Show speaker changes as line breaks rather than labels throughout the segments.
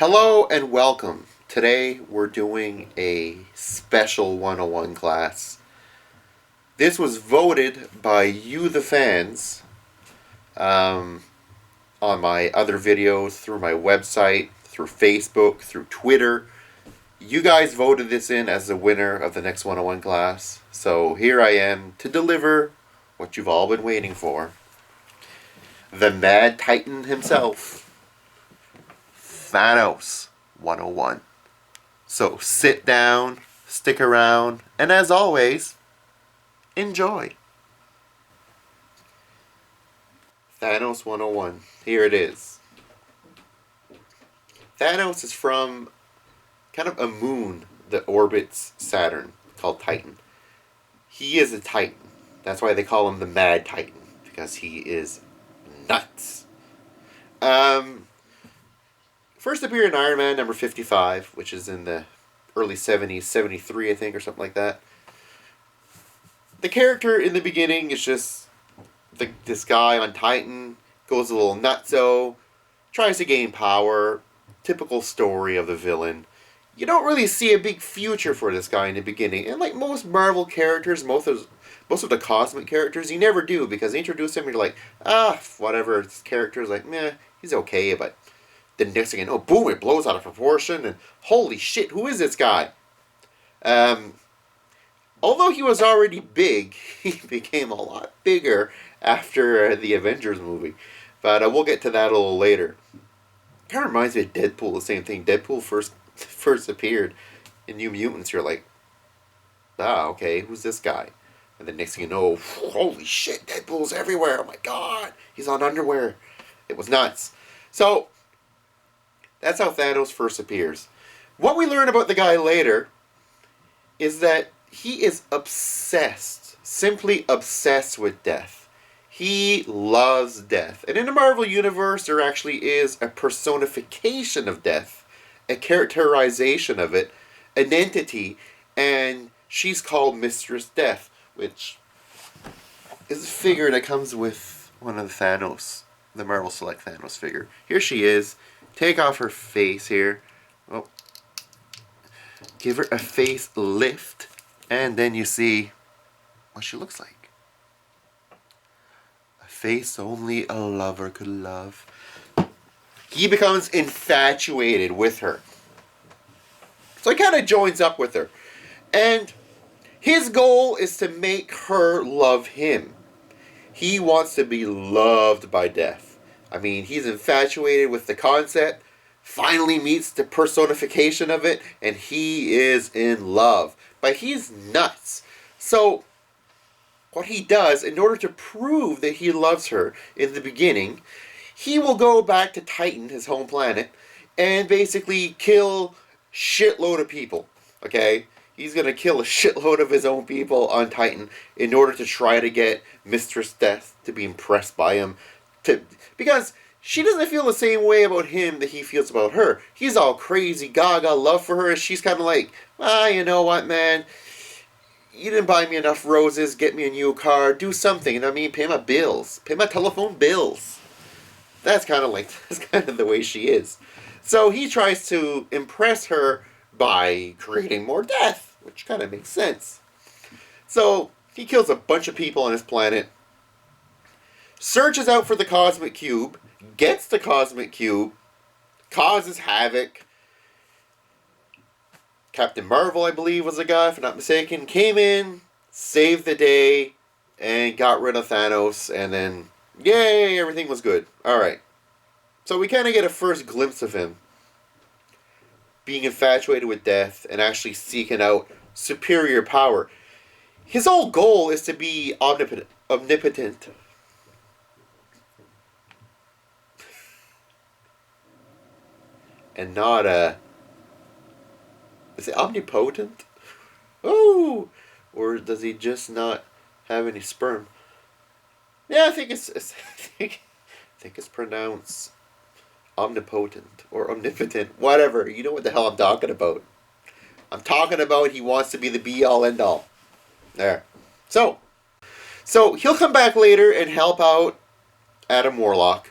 Hello and welcome. Today we're doing a special 101 class. This was voted by you, the fans, on my other videos, through my website, through Facebook, through Twitter. You guys voted this in as the winner of the next 101 class. So here I am to deliver what you've all been waiting for. The Mad Titan himself, Thanos 101. So sit down, stick around, and as always, enjoy. Thanos 101. Here it is. Thanos is from kind of a moon that orbits Saturn called Titan. He is a Titan. That's why they call him the Mad Titan, because he is nuts. First appeared in Iron Man number 55, which is in the early 70s, 73 I think, or something like that. The character in the beginning is just this guy on Titan, goes a little nutso, tries to gain power, typical story of the villain. You don't really see a big future for this guy in the beginning, and like most Marvel characters, most of the cosmic characters, you never do, because they introduce him and you're like, whatever, this character's like, meh, he's okay, but the next thing you know, boom, it blows out of proportion, and holy shit, who is this guy? Although he was already big, he became a lot bigger after the Avengers movie. But we'll get to that a little later. Kind of reminds me of Deadpool, the same thing. Deadpool first appeared in New Mutants. You're like, okay, who's this guy? And the next thing you know, holy shit, Deadpool's everywhere. Oh my god, he's on underwear. It was nuts. So, that's how Thanos first appears. What we learn about the guy later is that he is obsessed, simply obsessed with death. He loves death. And in the Marvel Universe, there actually is a personification of death, a characterization of it, an entity, and she's called Mistress Death, which is a figure that comes with one of the Thanos, the Marvel Select Thanos figure. Here she is. Take off her face here. Oh. Give her a face lift. And then you see what she looks like. A face only a lover could love. He becomes infatuated with her. So he kind of joins up with her. And his goal is to make her love him. He wants to be loved by death. I mean, he's infatuated with the concept, finally meets the personification of it, and he is in love. But he's nuts. So, what he does, in order to prove that he loves her in the beginning, he will go back to Titan, his home planet, and basically kill shitload of people. Okay? He's going to kill a shitload of his own people on Titan in order to try to get Mistress Death to be impressed by him. Because she doesn't feel the same way about him that he feels about her. He's all crazy gaga love for her, and she's kind of like, you know what, man? You didn't buy me enough roses, get me a new car, do something, you know what I mean? Pay my bills. Pay my telephone bills. That's kind of the way she is. So he tries to impress her by creating more death, which kind of makes sense. So he kills a bunch of people on his planet, searches out for the Cosmic Cube, gets the Cosmic Cube, causes havoc. Captain Marvel, I believe, was the guy, if I'm not mistaken, came in, saved the day, and got rid of Thanos, and then, yay, everything was good. Alright. So we kind of get a first glimpse of him being infatuated with death and actually seeking out superior power. His whole goal is to be omnipotent. And not is it omnipotent? Oh! Or does he just not have any sperm? Yeah, I think it's pronounced omnipotent or omnipotent. Whatever. You know what the hell I'm talking about. I'm talking about he wants to be the be-all, end-all. There. So he'll come back later and help out Adam Warlock,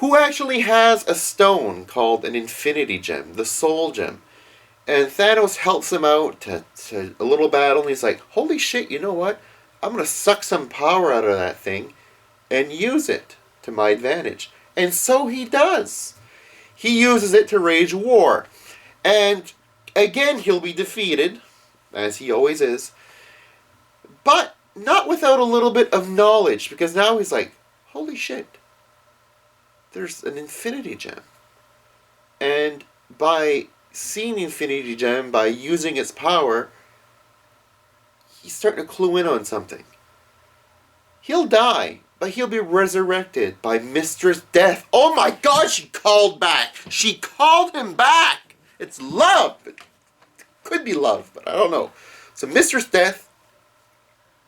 who actually has a stone called an Infinity Gem, the Soul Gem. And Thanos helps him out to a little battle, and he's like, holy shit, you know what? I'm going to suck some power out of that thing and use it to my advantage. And so he does. He uses it to wage war. And again, he'll be defeated, as he always is, but not without a little bit of knowledge, because now he's like, holy shit, there's an Infinity Gem. And by seeing the Infinity Gem, by using its power, he's starting to clue in on something. He'll die, but he'll be resurrected by Mistress Death. Oh my god, she called back! She called him back! It's love! It could be love, but I don't know. So Mistress Death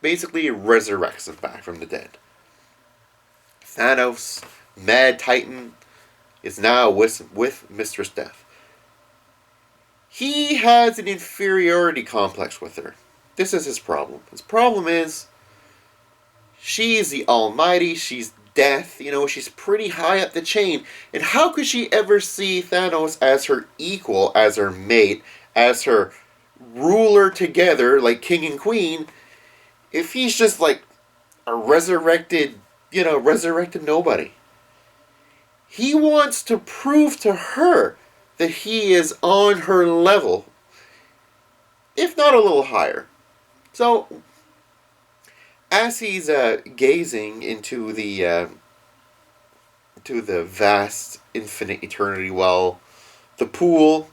basically resurrects him back from the dead. Thanos, Mad Titan, is now with Mistress Death. He has an inferiority complex with her. This is his problem. His problem is, she's the Almighty, she's Death, she's pretty high up the chain. And how could she ever see Thanos as her equal, as her mate, as her ruler together, like king and queen, if he's just like a resurrected nobody? He wants to prove to her that he is on her level, if not a little higher. So, as he's gazing into the vast infinite eternity well, the pool,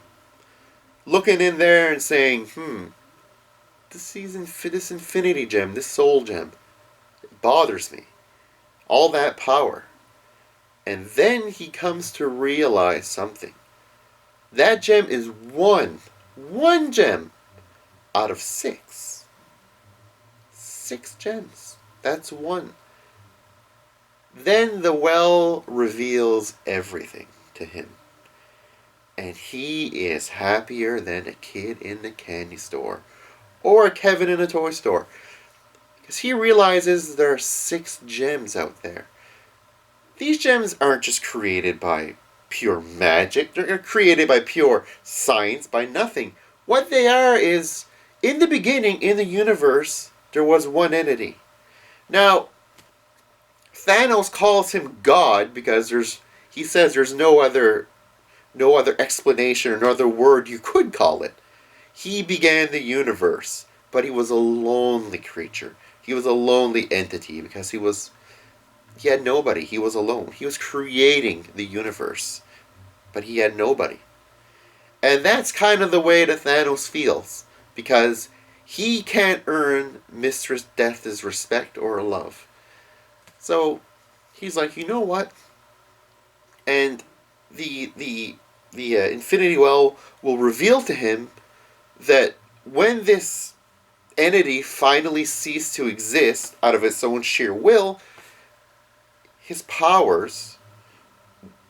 looking in there and saying, this Infinity Gem, this Soul Gem, it bothers me. All that power. And then he comes to realize something. That gem is one gem out of 6. 6 gems. That's one. Then the well reveals everything to him. And he is happier than a kid in the candy store. Or a Kevin in a toy store. Because he realizes there are 6 gems out there. These gems aren't just created by pure magic. They're created by pure science, by nothing. What they are is, in the beginning, in the universe, there was one entity. Now, Thanos calls him God because he says there's no other explanation or no other word you could call it. He began the universe, but he was a lonely creature. He was a lonely entity because he had nobody. He was alone. He was creating the universe, but he had nobody. And that's kind of the way that Thanos feels, because he can't earn Mistress Death's respect or love. So he's like, you know what? And the Infinity Well will reveal to him that when this entity finally ceased to exist out of its own sheer will, his powers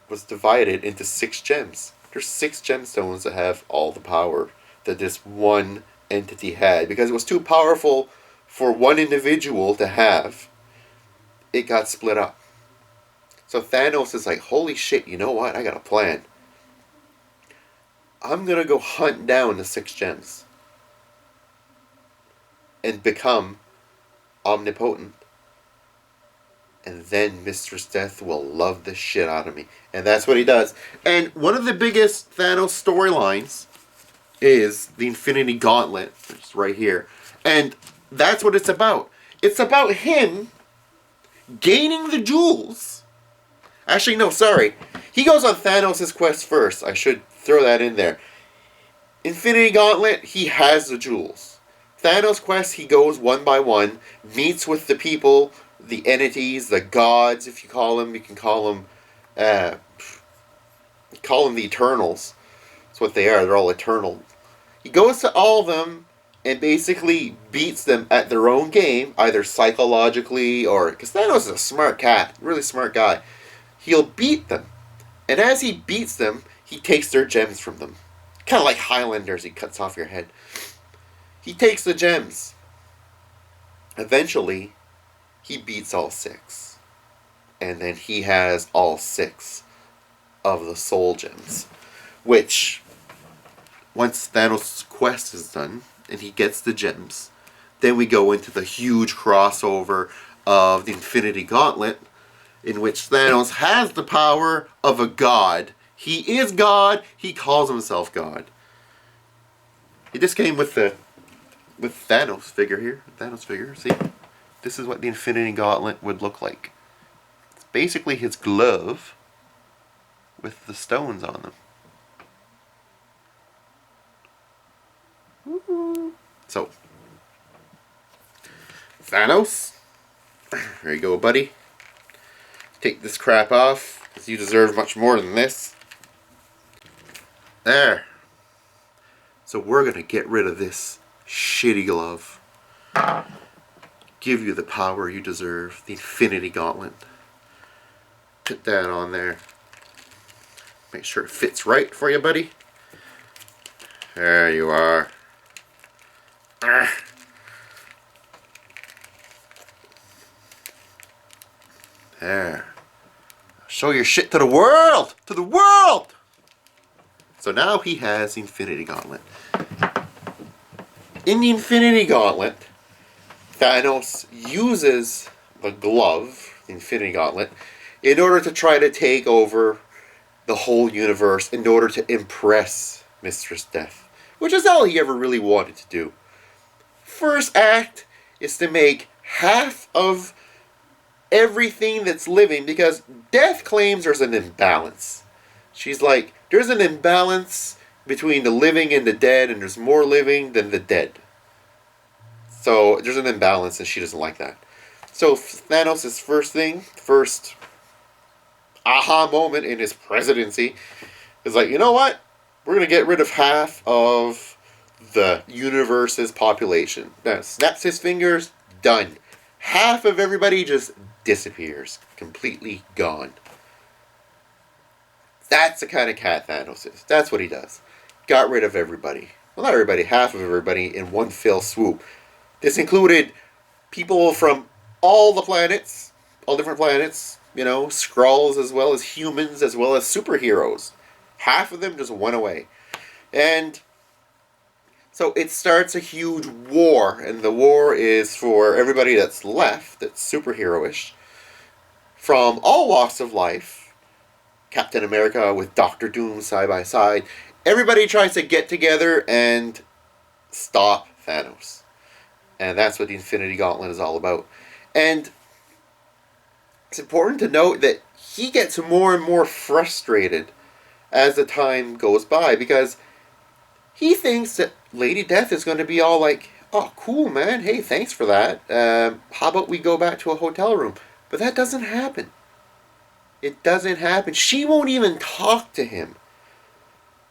was divided into 6 gems. There's 6 gemstones that have all the power that this one entity had. Because it was too powerful for one individual to have, it got split up. So Thanos is like, holy shit, you know what? I got a plan. I'm going to go hunt down the 6 gems. And become omnipotent. And then Mistress Death will love the shit out of me. And that's what he does. And one of the biggest Thanos storylines is the Infinity Gauntlet. It's right here. And that's what it's about. It's about him gaining the jewels. Actually, no, sorry. He goes on Thanos' quest first. I should throw that in there. Infinity Gauntlet, he has the jewels. Thanos' quest, he goes one by one, meets with the people, the entities, the gods, if you call them. You can call them the Eternals. That's what they are. They're all eternal. He goes to all of them and basically beats them at their own game, either psychologically or... Because Thanos is a smart cat, really smart guy. He'll beat them. And as he beats them, he takes their gems from them. Kind of like Highlanders, he cuts off your head. He takes the gems. Eventually, he beats all 6. And then he has all 6. of the soul gems. Which, once Thanos' quest is done, and he gets the gems, then we go into the huge crossover of the Infinity Gauntlet, in which Thanos has the power of a god. He is God. He calls himself God. It just came with Thanos figure here. Thanos figure. See, this is what the Infinity Gauntlet would look like. It's basically his glove with the stones on them. Woo-hoo. So, Thanos, there you go, buddy. Take this crap off, because you deserve much more than this. There. So we're going to get rid of this shitty glove. Give you the power you deserve, the Infinity Gauntlet. Put that on there. Make sure it fits right for you, buddy. There you are. There. Show your shit to the world! To the world! So now he has the Infinity Gauntlet. In the Infinity Gauntlet, Thanos uses the glove, the Infinity Gauntlet, in order to try to take over the whole universe, in order to impress Mistress Death. Which is all he ever really wanted to do. First act is to make half of everything that's living, because Death claims there's an imbalance. She's like, there's an imbalance between the living and the dead, and there's more living than the dead. So there's an imbalance, and she doesn't like that. So Thanos' first aha moment in his presidency is like, you know what? We're going to get rid of half of the universe's population. Now, snaps his fingers, done. Half of everybody just disappears. Completely gone. That's the kind of cat Thanos is. That's what he does. Got rid of everybody. Well, not everybody, half of everybody in one fell swoop. This included people from all the planets, all different planets, you know, Skrulls as well as humans as well as superheroes. Half of them just went away. And so it starts a huge war, and the war is for everybody that's left, that's superhero-ish, from all walks of life. Captain America with Doctor Doom side by side. Everybody tries to get together and stop Thanos. And that's what the Infinity Gauntlet is all about. And it's important to note that he gets more and more frustrated as the time goes by, because he thinks that Lady Death is going to be all like, oh, cool, man. Hey, thanks for that. How about we go back to a hotel room? But that doesn't happen. It doesn't happen. She won't even talk to him.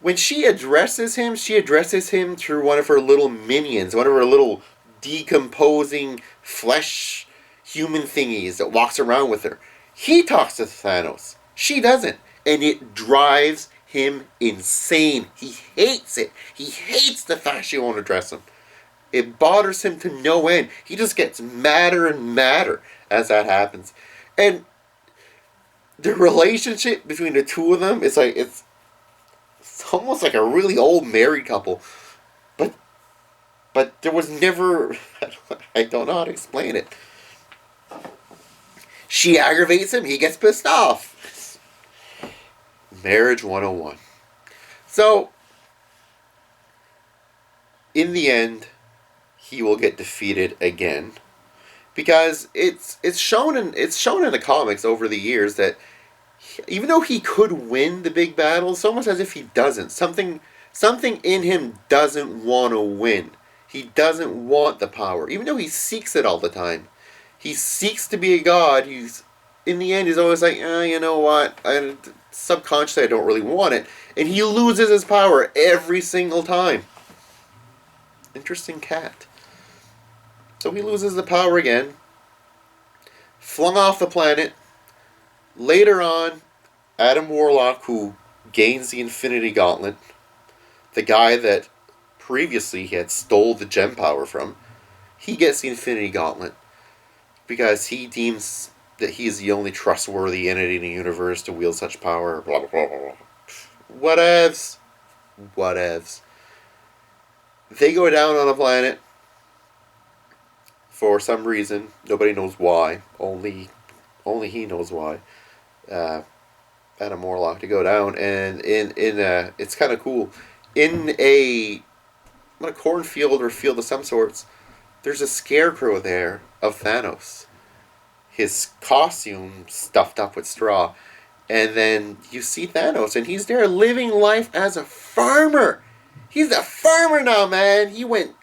When she addresses him through one of her little minions, one of her little decomposing flesh human thingies that walks around with her. He talks to Thanos. She doesn't. And it drives him insane. He hates it. He hates the fact she won't address him. It bothers him to no end. He just gets madder and madder as that happens. And the relationship between the two of them is like, it's almost like a really old married couple. But there was never, I don't know how to explain it. She aggravates him, he gets pissed off. Marriage 101. So, in the end, he will get defeated again. Because it's shown in the comics over the years that even though he could win the big battles, it's almost as if he doesn't. Something in him doesn't want to win. He doesn't want the power, even though he seeks it all the time. He seeks to be a god. In the end, he's always like, you know what? Subconsciously, I don't really want it. And he loses his power every single time. Interesting cat. So he loses the power again. Flung off the planet. Later on, Adam Warlock, who gains the Infinity Gauntlet, the guy that previously he had stole the gem power from, he gets the Infinity Gauntlet because he deems that he's the only trustworthy entity in the universe to wield such power. Blah, blah, blah, blah, blah. Whatevs. Whatevs. They go down on a planet for some reason. Nobody knows why. Only he knows why. Adam Morlock to go down, and it's kind of cool. In a cornfield or field of some sorts, there's a scarecrow there of Thanos. His costume stuffed up with straw. And then you see Thanos, and he's there living life as a farmer. He's a farmer now, man. He went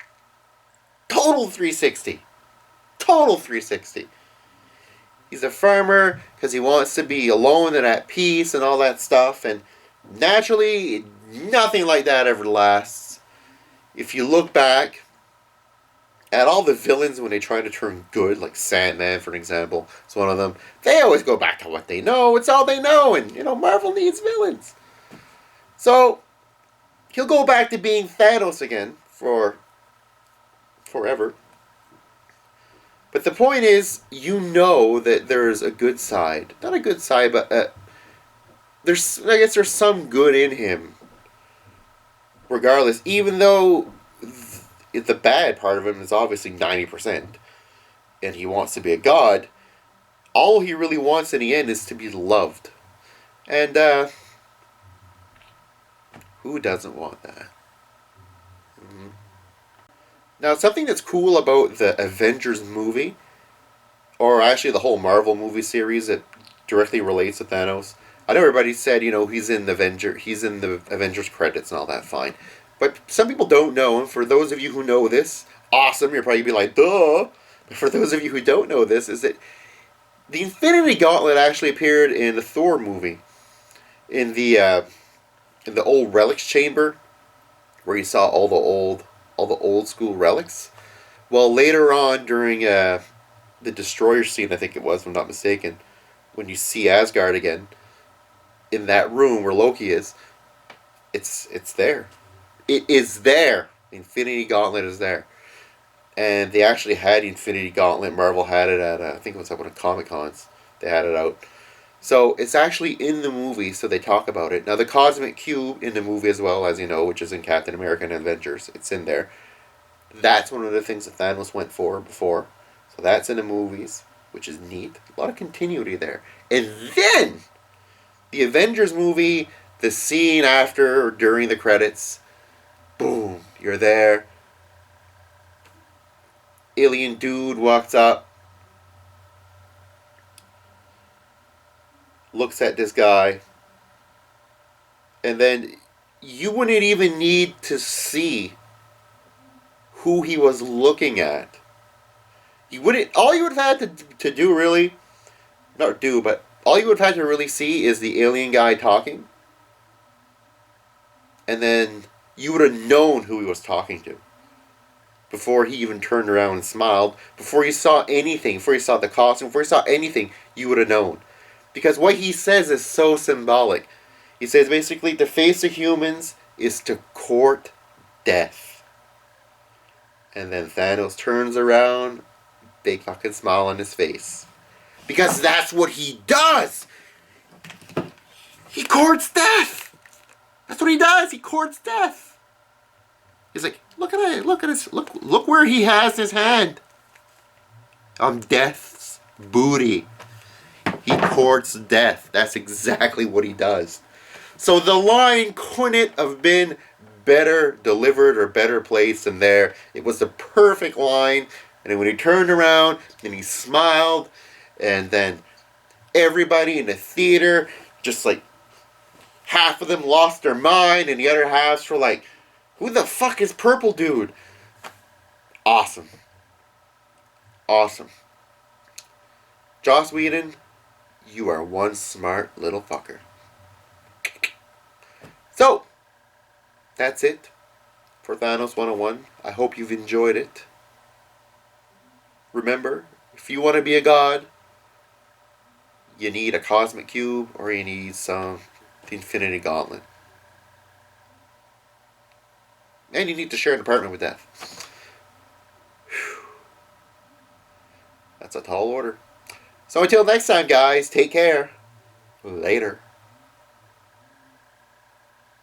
total 360. Total 360. He's a farmer because he wants to be alone and at peace and all that stuff. And naturally, nothing like that ever lasts. If you look back at all the villains when they try to turn good, like Sandman, for an example, is one of them, they always go back to what they know. It's all they know. And, Marvel needs villains. So, he'll go back to being Thanos again for forever. But the point is, that there's a good side. Not a good side, but there's some good in him. Regardless, even though the bad part of him is obviously 90%, and he wants to be a god, all he really wants in the end is to be loved. And who doesn't want that? Mm-hmm. Now, something that's cool about the Avengers movie, or actually the whole Marvel movie series that directly relates to Thanos, I know everybody said, he's in the Avengers credits and all that, fine. But some people don't know, and for those of you who know this, awesome, you're probably be like, duh! But for those of you who don't know this, is that the Infinity Gauntlet actually appeared in the Thor movie. In the old relics chamber, where you saw all the old school relics. Well, later on during the Destroyer scene, I think it was, if I'm not mistaken, when you see Asgard again, in that room where Loki is, it's there. It is there. The Infinity Gauntlet is there. And they actually had Infinity Gauntlet. Marvel had it at, I think it was at one of Comic-Cons. They had it out. So it's actually in the movie, so they talk about it. Now, the Cosmic Cube in the movie as well, as you know, which is in Captain America and Avengers, it's in there. That's one of the things that Thanos went for before. So that's in the movies, which is neat. A lot of continuity there. And then, the Avengers movie, the scene after or during the credits, boom, you're there. Alien dude walks up, looks at this guy, and then you wouldn't even need to see who he was looking at. All you would have had to do really, not do, but all you would have had to really see is the alien guy talking, and then you would have known who he was talking to before he even turned around and smiled. Before you saw anything, before you saw the costume, before you saw anything, you would have known. Because what he says is so symbolic. He says basically to face the humans is to court death. And then Thanos turns around, big fucking smile on his face. Because that's what he does! He courts death! That's what he does! He courts death! He's like, look where he has his hand. On death's booty. He courts death. That's exactly what he does. So the line couldn't have been better delivered or better placed than there. It was the perfect line. And then when he turned around and he smiled, and then everybody in the theater, just like half of them lost their mind, and the other halves were like, who the fuck is Purple Dude? Awesome. Awesome. Joss Whedon, you are one smart little fucker. So, that's it for Thanos 101. I hope you've enjoyed it. Remember, if you want to be a god, you need a cosmic cube or you need the Infinity Gauntlet. And you need to share an apartment with death. Whew. That's a tall order. So until next time, guys, take care. Later.